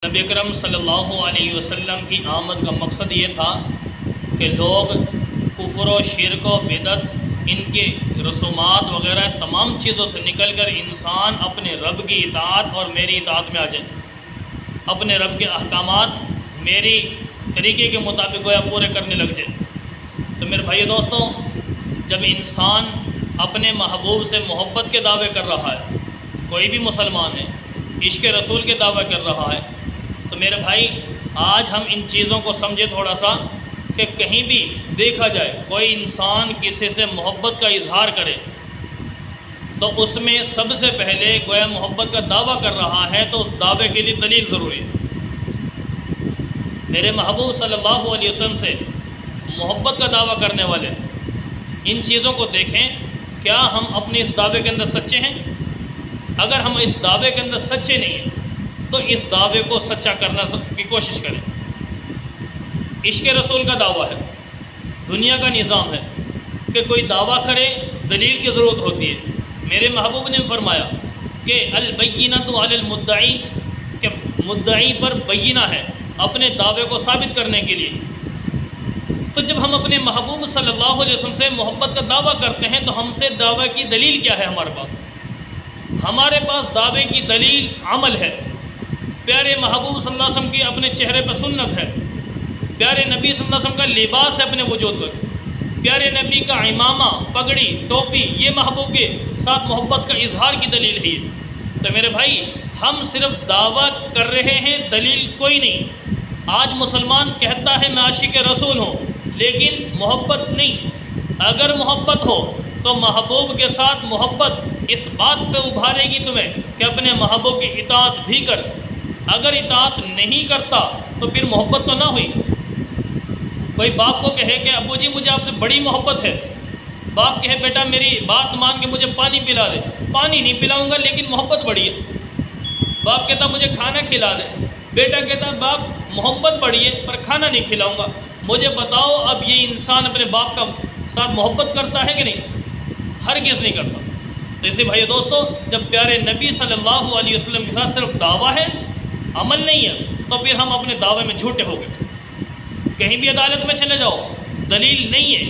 نبی اکرم صلی اللہ علیہ وسلم کی آمد کا مقصد یہ تھا کہ لوگ کفر و شرک و بدعت، ان کے رسومات وغیرہ تمام چیزوں سے نکل کر انسان اپنے رب کی اطاعت اور میری اطاعت میں آ جائے، اپنے رب کے احکامات میری طریقے کے مطابق گویا پورے کرنے لگ جائے۔ تو میرے بھائی دوستوں، جب انسان اپنے محبوب سے محبت کے دعوے کر رہا ہے، کوئی بھی مسلمان ہے، عشق رسول کے دعوے کر رہا ہے، تو میرے بھائی آج ہم ان چیزوں کو سمجھے تھوڑا سا کہ کہیں بھی دیکھا جائے کوئی انسان کسی سے محبت کا اظہار کرے تو اس میں سب سے پہلے گویا محبت کا دعویٰ کر رہا ہے تو اس دعوے کے لیے دلیل ضروری ہے۔ میرے محبوب صلی اللہ علیہ وسلم سے محبت کا دعویٰ کرنے والے ان چیزوں کو دیکھیں، کیا ہم اپنے اس دعوے کے اندر سچے ہیں؟ اگر ہم اس دعوے کے اندر سچے نہیں ہیں تو اس دعوے کو سچا کرنا کی کوشش کریں۔ عشق رسول کا دعویٰ ہے، دنیا کا نظام ہے کہ کوئی دعویٰ کرے دلیل کی ضرورت ہوتی ہے۔ میرے محبوب نے فرمایا کہ البینۃ علی المدعی، کہ مدعی پر بینہ ہے اپنے دعوے کو ثابت کرنے کے لیے۔ تو جب ہم اپنے محبوب صلی اللہ علیہ وسلم سے محبت کا دعویٰ کرتے ہیں تو ہم سے دعوے کی دلیل کیا ہے؟ ہمارے پاس دعوے کی دلیل عمل ہے۔ پیارے محبوب صلی اللہ علیہ وسلم کی اپنے چہرے پر سنت ہے، پیارے نبی صلی اللہ علیہ وسلم کا لباس ہے اپنے وجود پر، پیارے نبی کا عمامہ، پگڑی، ٹوپی، یہ محبوب کے ساتھ محبت کا اظہار کی دلیل ہے۔ تو میرے بھائی ہم صرف دعویٰ کر رہے ہیں، دلیل کوئی نہیں۔ آج مسلمان کہتا ہے میں عاشق رسول ہوں، لیکن محبت نہیں۔ اگر محبت ہو تو محبوب کے ساتھ محبت اس بات پہ ابھارے گی تمہیں کہ اپنے محبوب کی اطاعت بھی کر۔ اگر اطاعت نہیں کرتا تو پھر محبت تو نہ ہوئی۔ کوئی باپ کو کہے کہ ابو جی مجھے آپ سے بڑی محبت ہے، باپ کہے بیٹا میری بات مان کے مجھے پانی پلا دے، پانی نہیں پلاؤں گا لیکن محبت بڑی ہے۔ باپ کہتا مجھے کھانا کھلا دے، بیٹا کہتا باپ محبت بڑی ہے پر کھانا نہیں کھلاؤں گا۔ مجھے بتاؤ اب یہ انسان اپنے باپ کا ساتھ محبت کرتا ہے کہ نہیں؟ ہرگز نہیں کرتا۔ تو اسی بھائی دوستو، جب پیارے نبی صلی اللہ علیہ وسلم کے ساتھ صرف دعویٰ ہے، عمل نہیں ہے، تو پھر ہم اپنے دعوے میں جھوٹے ہو گئے۔ کہیں بھی عدالت میں چلے جاؤ، دلیل نہیں ہے،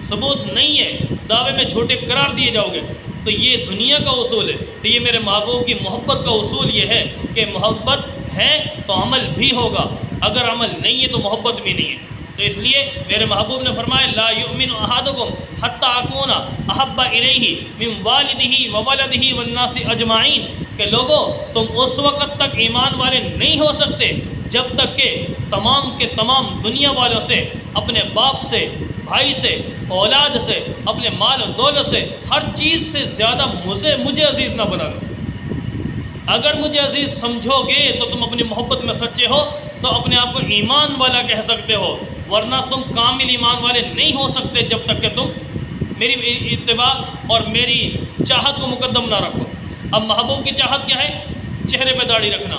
ثبوت نہیں ہے، دعوے میں جھوٹے قرار دیے جاؤ گے۔ تو یہ دنیا کا اصول ہے۔ تو یہ میرے محبوب کی محبت کا اصول یہ ہے کہ محبت ہے تو عمل بھی ہوگا، اگر عمل نہیں ہے تو محبت بھی نہیں ہے۔ تو اس لیے میرے محبوب نے فرمایا لا یؤمن احدکم حتی اکون احب الیہ من والدہ وولدہ والناس اجمعین، کہ لوگوں تم اس وقت تک ایمان والے نہیں ہو سکتے جب تک کہ تمام کے تمام دنیا والوں سے، اپنے باپ سے، بھائی سے، اولاد سے، اپنے مال و دولت سے، ہر چیز سے زیادہ مجھے عزیز نہ بنا لو۔ اگر مجھے عزیز سمجھو گے تو تم اپنی محبت میں سچے ہو، تو اپنے آپ کو ایمان والا کہہ سکتے ہو، ورنہ تم کامل ایمان والے نہیں ہو سکتے جب تک کہ تم میری اتباع اور میری چاہت کو مقدم نہ رکھو۔ اب محبوب کی چاہت کیا ہے؟ چہرے پہ داڑھی رکھنا۔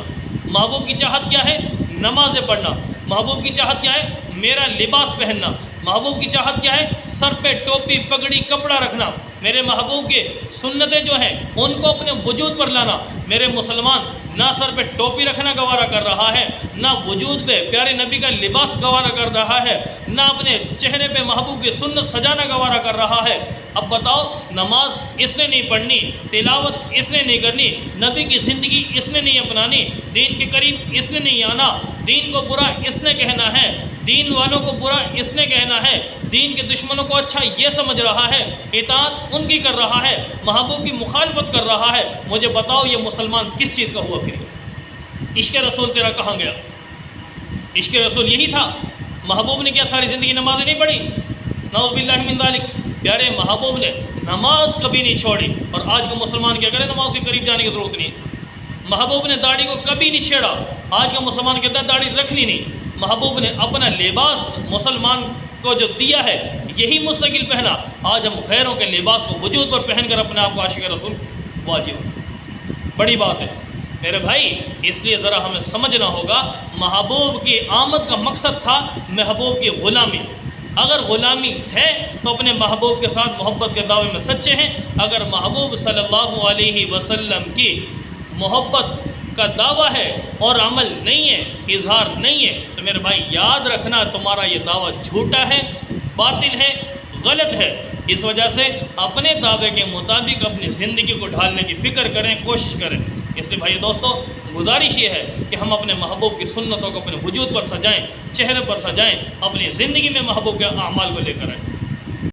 محبوب کی چاہت کیا ہے؟ نمازیں پڑھنا۔ محبوب کی چاہت کیا ہے؟ میرا لباس پہننا۔ محبوب کی چاہت کیا ہے؟ سر پہ ٹوپی، پگڑی، کپڑا رکھنا۔ میرے محبوب کے سنتیں جو ہیں ان کو اپنے وجود پر لانا۔ میرے مسلمان نہ سر پہ ٹوپی رکھنا گوارا کر رہا ہے، نہ وجود پہ پیارے نبی کا لباس گوارا کر رہا ہے، نہ اپنے چہرے پہ محبوب کی سنت سجانا گوارا کر رہا ہے۔ اب بتاؤ، نماز اس نے نہیں پڑھنی، تلاوت اس نے نہیں کرنی، نبی کی زندگی اس نے نہیں اپنانی، دین کے قریب اس نے نہیں آنا، دین کو برا اس نے کہنا ہے، دین والوں کو برا اس نے کہنا ہے، دین کے دشمنوں کو اچھا یہ سمجھ رہا ہے، اطاعت ان کی کر رہا ہے، محبوب کی مخالفت کر رہا ہے۔ مجھے بتاؤ یہ مسلمان کس چیز کا ہوا پھر؟ عشق رسول تیرا کہاں گیا؟ عشق رسول یہی تھا؟ محبوب نے کیا ساری زندگی نمازیں نہیں پڑھی؟ نعوذ باللہ من ذالک۔ پیارے محبوب نے نماز کبھی نہیں چھوڑی، اور آج کا مسلمان کیا کرے؟ نماز کے قریب جانے کی ضرورت نہیں۔ محبوب نے داڑھی کو کبھی نہیں چھیڑا، آج کا مسلمان کہتا ہے داڑھی رکھنی نہیں۔ محبوب نے اپنا لباس مسلمان کو جو دیا ہے یہی مستقل پہنا، آج ہم غیروں کے لباس کو وجود پر پہن کر اپنے آپ کو عاشق رسول واجب، بڑی بات ہے میرے بھائی۔ اس لیے ذرا ہمیں سمجھنا ہوگا، محبوب کی آمد کا مقصد تھا محبوب کی غلامی۔ اگر غلامی ہے تو اپنے محبوب کے ساتھ محبت کے دعوے میں سچے ہیں۔ اگر محبوب صلی اللہ علیہ وسلم کی محبت کا دعویٰ ہے اور عمل نہیں ہے، اظہار نہیں ہے، تو میرے بھائی یاد رکھنا تمہارا یہ دعویٰ جھوٹا ہے، باطل ہے، غلط ہے۔ اس وجہ سے اپنے دعوے کے مطابق اپنی زندگی کو ڈھالنے کی فکر کریں، کوشش کریں۔ اس لیے بھائی دوستو، گزارش یہ ہے کہ ہم اپنے محبوب کی سنتوں کو اپنے وجود پر سجائیں، چہرے پر سجائیں، اپنی زندگی میں محبوب کے اعمال کو لے کر آئیں۔